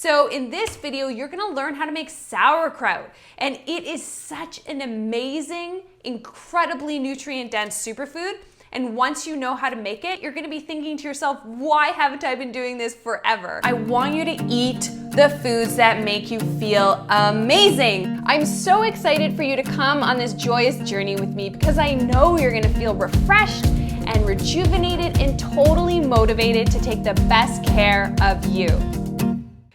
So in this video, you're gonna learn how to make sauerkraut. And it is such an amazing, incredibly nutrient-dense superfood. And once you know how to make it, you're gonna be thinking to yourself, why haven't I been doing this forever? I want you to eat the foods that make you feel amazing. I'm so excited for you to come on this joyous journey with me because I know you're gonna feel refreshed and rejuvenated and totally motivated to take the best care of you.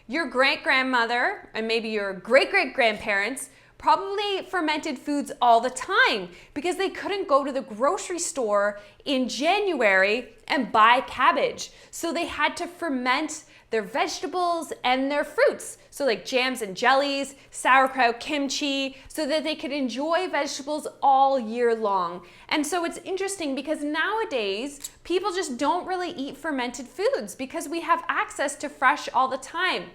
Your great-grandmother and maybe your great-great-grandparents probably fermented foods all the time because they couldn't go to the grocery store in January and buy cabbage. So they had to ferment their vegetables and their fruits. So like jams and jellies, sauerkraut, kimchi, so that they could enjoy vegetables all year long. And so it's interesting because nowadays, people just don't really eat fermented foods because we have access to fresh all the time.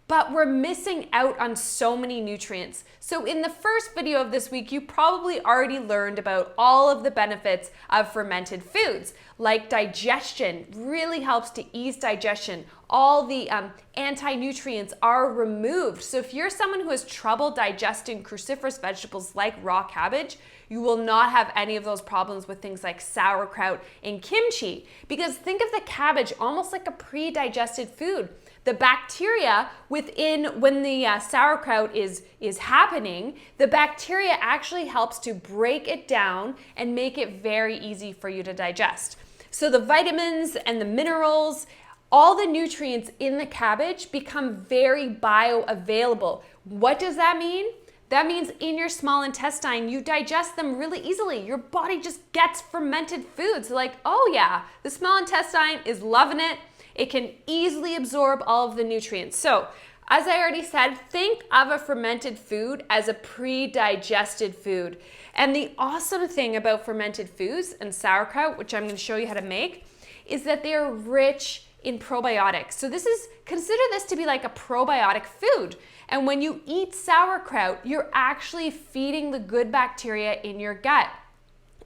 But we're missing out on so many nutrients. So in the first video of this week, you probably already learned about all of the benefits of fermented foods, like digestion really helps to ease digestion. All the anti-nutrients are removed. So if you're someone who has trouble digesting cruciferous vegetables like raw cabbage, you will not have any of those problems with things like sauerkraut and kimchi. Because think of the cabbage almost like a pre-digested food. The bacteria within, when the sauerkraut is happening, the bacteria actually helps to break it down and make it very easy for you to digest. So the vitamins and the minerals, all the nutrients in the cabbage become very bioavailable. What does that mean? That means in your small intestine, you digest them really easily. Your body just gets fermented foods. Like, oh yeah, the small intestine is loving it. It can easily absorb all of the nutrients. So, as I already said, think of a fermented food as a pre-digested food. And the awesome thing about fermented foods and sauerkraut, which I'm going to show you how to make, is that they are rich in probiotics. So consider this to be like a probiotic food. And when you eat sauerkraut, you're actually feeding the good bacteria in your gut.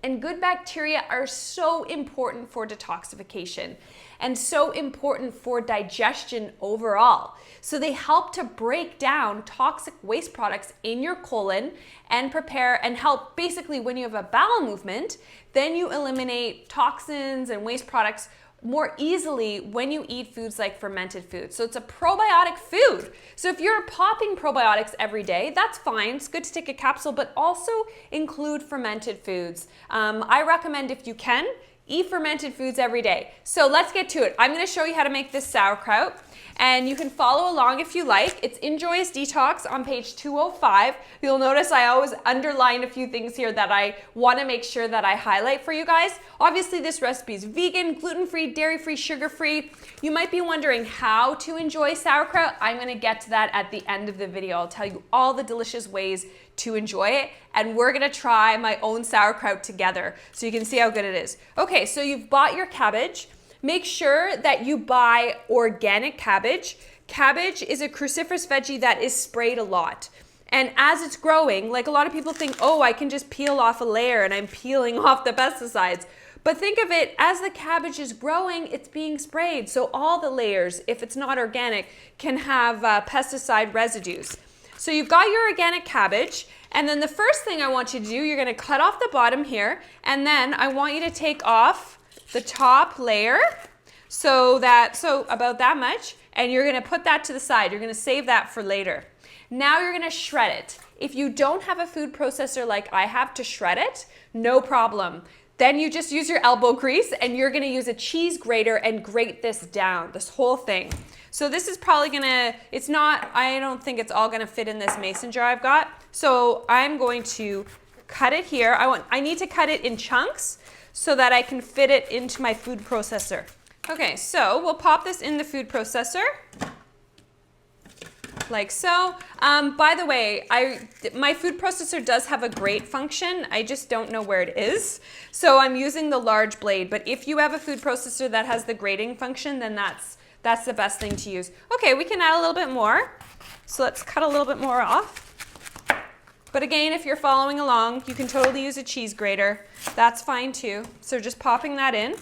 And good bacteria are so important for detoxification and so important for digestion overall. So they help to break down toxic waste products in your colon and prepare and help basically when you have a bowel movement, then you eliminate toxins and waste products more easily when you eat foods like fermented foods. So it's a probiotic food. So if you're popping probiotics every day, that's fine. It's good to take a capsule, but also include fermented foods. I recommend if you can, eat fermented foods every day. So let's get to it. I'm gonna show you how to make this sauerkraut. And you can follow along if you like. It's in Joyous Detox on page 205. You'll notice I always underline a few things here that I want to make sure that I highlight for you guys. Obviously, this recipe is vegan, gluten-free, dairy-free, sugar-free. You might be wondering how to enjoy sauerkraut. I'm going to get to that at the end of the video. I'll tell you all the delicious ways to enjoy it. And we're going to try my own sauerkraut together so you can see how good it is. Okay, so you've bought your cabbage. Make sure that you buy organic cabbage. Cabbage is a cruciferous veggie that is sprayed a lot. And as it's growing, like a lot of people think, oh, I can just peel off a layer and I'm peeling off the pesticides. But think of it, as the cabbage is growing, it's being sprayed. So all the layers, if it's not organic, can have pesticide residues. So you've got your organic cabbage. And then the first thing I want you to do, you're gonna cut off the bottom here. And then I want you to take off the top layer, so about that much, and you're gonna put that to the side. You're gonna save that for later. Now you're gonna shred it. If you don't have a food processor like I have to shred it, no problem. Then you just use your elbow grease and you're gonna use a cheese grater and grate this down, this whole thing. So this is probably gonna, I don't think it's all gonna fit in this mason jar I've got. So I'm going to cut it here. I need to cut it in chunks so that I can fit it into my food processor. Okay, so we'll pop this in the food processor, like so. By the way, my food processor does have a grate function. I just don't know where it is. So I'm using the large blade, but if you have a food processor that has the grating function, then that's the best thing to use. Okay, we can add a little bit more. So let's cut a little bit more off. But again, if you're following along, you can totally use a cheese grater. That's fine too. So just popping that in.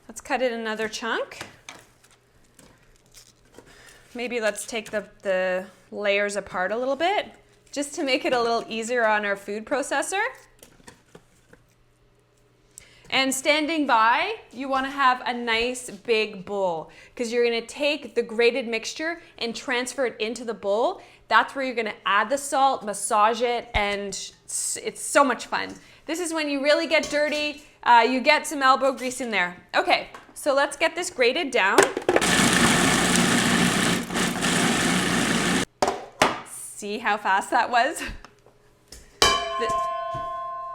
Let's cut it another chunk. maybe let's take the layers apart a little bit, just to make it a little easier on our food processor. And standing by, you want to have a nice big bowl because you're going to take the grated mixture and transfer it into the bowl. That's where you're going to add the salt, massage it, and it's so much fun. This is when you really get dirty. You get some elbow grease in there. Okay, so let's get this grated down. See how fast that was?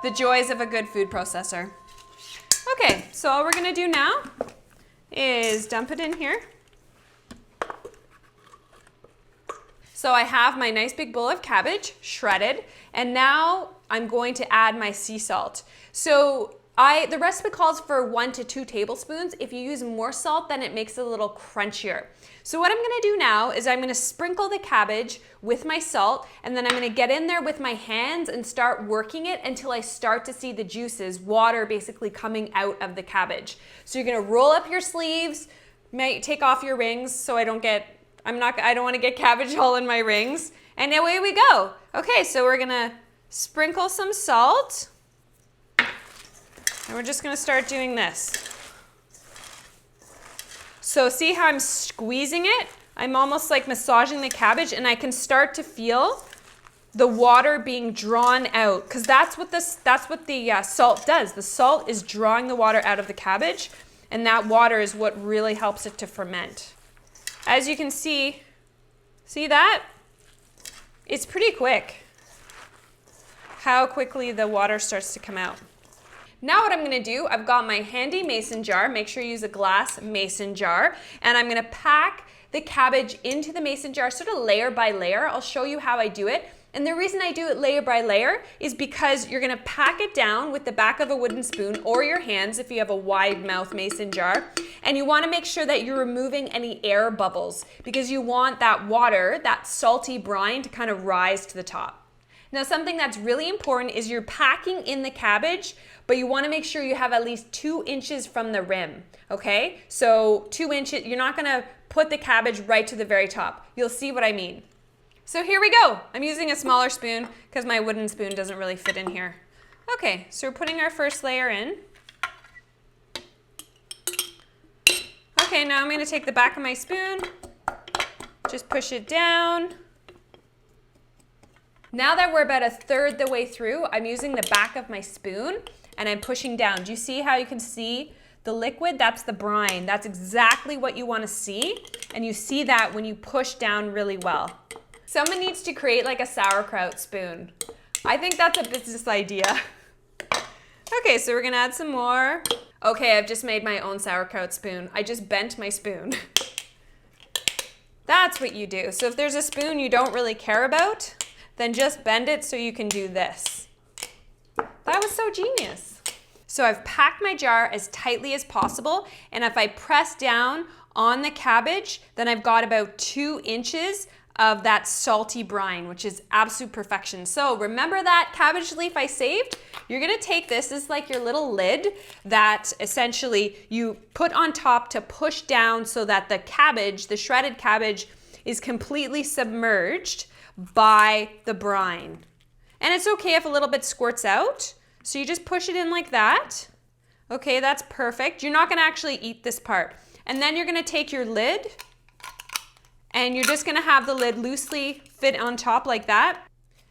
The joys of a good food processor. Okay, so all we're gonna do now is dump it in here. So I have my nice big bowl of cabbage, shredded, and now I'm going to add my sea salt. So the recipe calls for 1 to 2 tablespoons. If you use more salt, then it makes it a little crunchier. So what I'm gonna do now is I'm gonna sprinkle the cabbage with my salt, and then I'm gonna get in there with my hands and start working it until I start to see the juices, water basically coming out of the cabbage. So you're gonna roll up your sleeves, might take off your rings so I don't wanna get cabbage all in my rings, and away we go. Okay, so we're gonna sprinkle some salt, and we're just gonna start doing this. So see how I'm squeezing it? I'm almost like massaging the cabbage, and I can start to feel the water being drawn out, because that's what the salt does. The salt is drawing the water out of the cabbage, and that water is what really helps it to ferment. As you can see that? It's pretty quick how quickly the water starts to come out. Now what I'm gonna do, I've got my handy mason jar. Make sure you use a glass mason jar. And I'm gonna pack the cabbage into the mason jar, sort of layer by layer. I'll show you how I do it. And the reason I do it layer by layer is because you're gonna pack it down with the back of a wooden spoon or your hands if you have a wide mouth mason jar. And you wanna make sure that you're removing any air bubbles because you want that water, that salty brine, to kind of rise to the top. Now something that's really important is you're packing in the cabbage, but you wanna make sure you have at least 2 inches from the rim, okay? So 2 inches, you're not gonna put the cabbage right to the very top. You'll see what I mean. So here we go. I'm using a smaller spoon because my wooden spoon doesn't really fit in here. Okay, so we're putting our first layer in. Okay, now I'm gonna take the back of my spoon, just push it down. Now that we're about 1/3 the way through, I'm using the back of my spoon and I'm pushing down. Do you see how you can see the liquid? That's the brine. That's exactly what you want to see. And you see that when you push down really well. Someone needs to create like a sauerkraut spoon. I think that's a business idea. Okay, so we're gonna add some more. Okay, I've just made my own sauerkraut spoon. I just bent my spoon. That's what you do. So if there's a spoon you don't really care about, then just bend it so you can do this. That was so genius. So I've packed my jar as tightly as possible, and if I press down on the cabbage, then I've got about 2 inches of that salty brine, which is absolute perfection. So remember that cabbage leaf I saved? You're gonna take this is like your little lid that essentially you put on top to push down so that the cabbage, the shredded cabbage, is completely submerged by the brine. And it's okay if a little bit squirts out. So you just push it in like that. Okay, that's perfect. You're not gonna actually eat this part. And then you're gonna take your lid and you're just gonna have the lid loosely fit on top like that.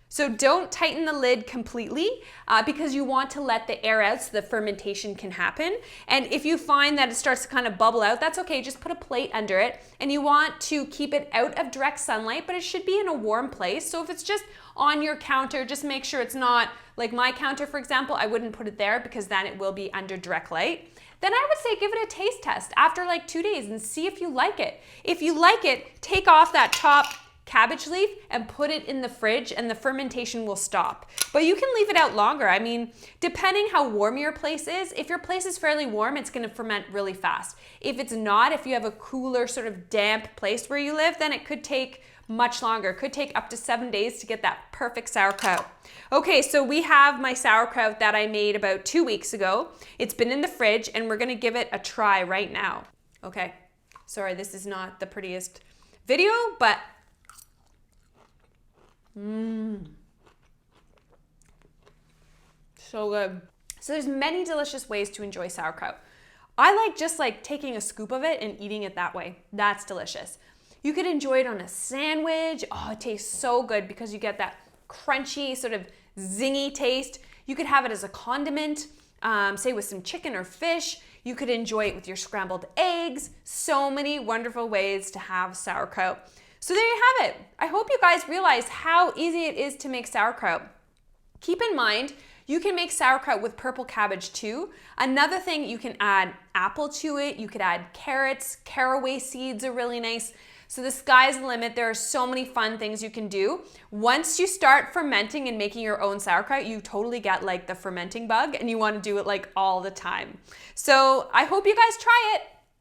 So don't tighten the lid completely because you want to let the air out so the fermentation can happen. And if you find that it starts to kind of bubble out, that's okay, just put a plate under it. And you want to keep it out of direct sunlight, but it should be in a warm place. So if it's just on your counter, just make sure it's not, like my counter for example, I wouldn't put it there because then it will be under direct light. Then I would say give it a taste test after like 2 days and see if you like it. If you like it, take off that top cabbage leaf and put it in the fridge and the fermentation will stop. But you can leave it out longer. I mean, depending how warm your place is, if your place is fairly warm, it's gonna ferment really fast. If it's not, if you have a cooler sort of damp place where you live, then it could take much longer. It could take up to 7 days to get that perfect sauerkraut. Okay, so we have my sauerkraut that I made about 2 weeks ago. It's been in the fridge and we're gonna give it a try right now. Okay, sorry, this is not the prettiest video, but so good. So there's many delicious ways to enjoy sauerkraut. I like just like taking a scoop of it and eating it that way. That's delicious. You could enjoy it on a sandwich. Oh, it tastes so good because you get that crunchy, sort of zingy taste. You could have it as a condiment, say with some chicken or fish. You could enjoy it with your scrambled eggs. So many wonderful ways to have sauerkraut. So there you have it. I hope you guys realize how easy it is to make sauerkraut. Keep in mind, you can make sauerkraut with purple cabbage too. Another thing, you can add apple to it. You could add carrots. Caraway seeds are really nice. So the sky's the limit. There are so many fun things you can do. Once you start fermenting and making your own sauerkraut, you totally get like the fermenting bug and you want to do it like all the time. So I hope you guys try it.